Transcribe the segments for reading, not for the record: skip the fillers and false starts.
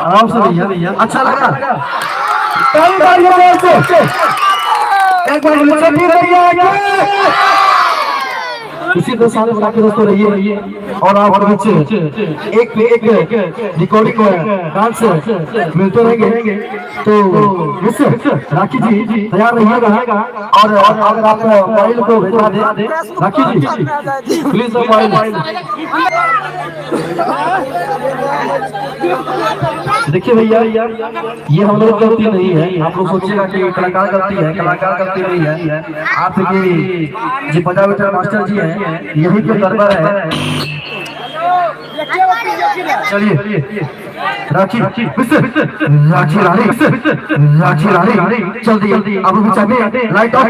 आराम से भैया, अच्छा लगा। एक बार इसी के साथ बाकी दोस्तों रहिए और आप बच्चे एक पे एक रिकॉर्डिंग डांस मिलते रहेंगे। तो राखी जी तैयार रहिएगा और अगर आप मोबाइल को भेजा दे राखी जी प्लीज मोबाइल। देखिए भैया ये हम लोग गलती नहीं है, आप लोग सोचिएगा कि कलाकार गलती है, कलाकार गलती नहीं है। आपके जो पंजाबी मास्टर जी हैं यही तो गड़बड़ है। चलिए राखी रानी जल्दी अब भी लाइट ऑफ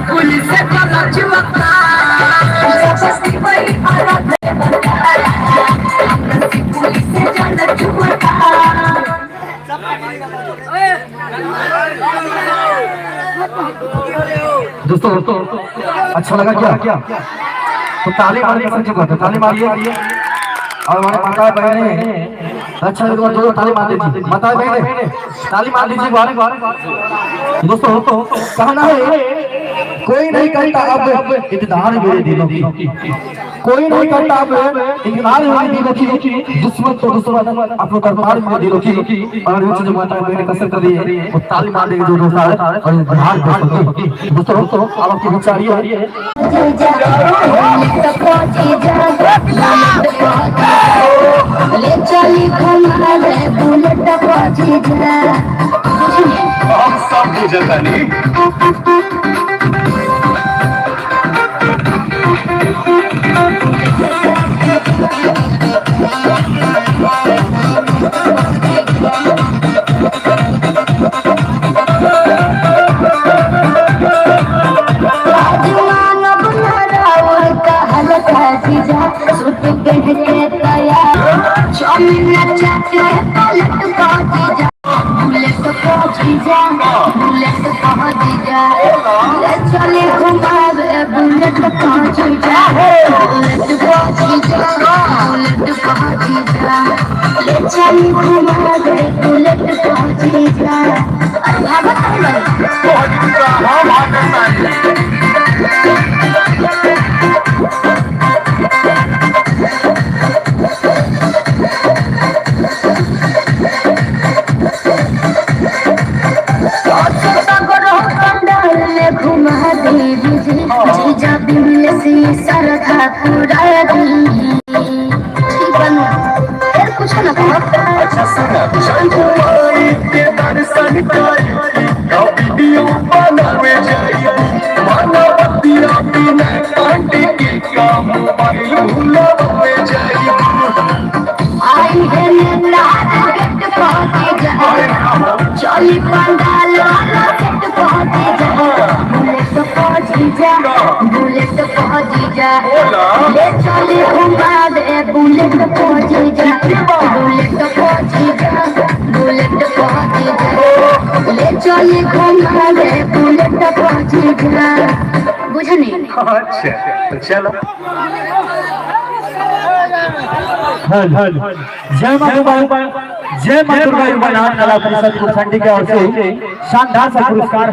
पुलिस से चला चुका सस्ती वही औरत पुलिस से चला चुका दोस्तों अच्छा लगा क्या तो ताली मारने का संकल्प करते ताली मारिए और हमारे माता बहने अच्छा लगा तो ताली मार दीजिए माता बहने ताली मार दीजिए बारे दोस्तों कहना है कोई नहीं करता अब इतदार मेरे दिलों की कोई नहीं करता अब इतदार मेरे दिलों की दुश्मन तो दुश्मन अपने दरबार में दिलों की और वो जो माता बहने कसर कर रही है वो ताली मार देगी जो दोस्त है और बिहार दोस्तों आपकी विचारिए ले चली घुमा दे बुलेट पहुंची जा हम सब बुझता नहीं चले घुमा दे बुलेट पहुंची जा बुलेट पहुंची जा बुलेट पहुंची जा ले चली घुमा दे बुलेट पहुंची जा अरे भागत घुमा दे जीजा बिल से सरधा पूरा ठीक बनो फिर कुछ ना अच्छा सुना शंकुआई के दर्शन करी वीडियो बनावे जाई मानवतिया बिना कांटे के काम मोबाइल भुलावे जाई आई है नेता गेट पहुंची जा चली पंडाल वाला गेट पहुंची जा बुलेट पहुंची जा बुलेट पहुंची जा ले चली घुमा दे बुलेट पहुंची जा बुलेट पहुंची जा बुलेट पहुंची जा ले चली घुमा दे बुलेट पहुंची जा बुझनी अच्छा चलो जय मां दुर्गा युवा नाट्य कला परिषद कुरसंडी की ओर से शानदार सा पुरस्कार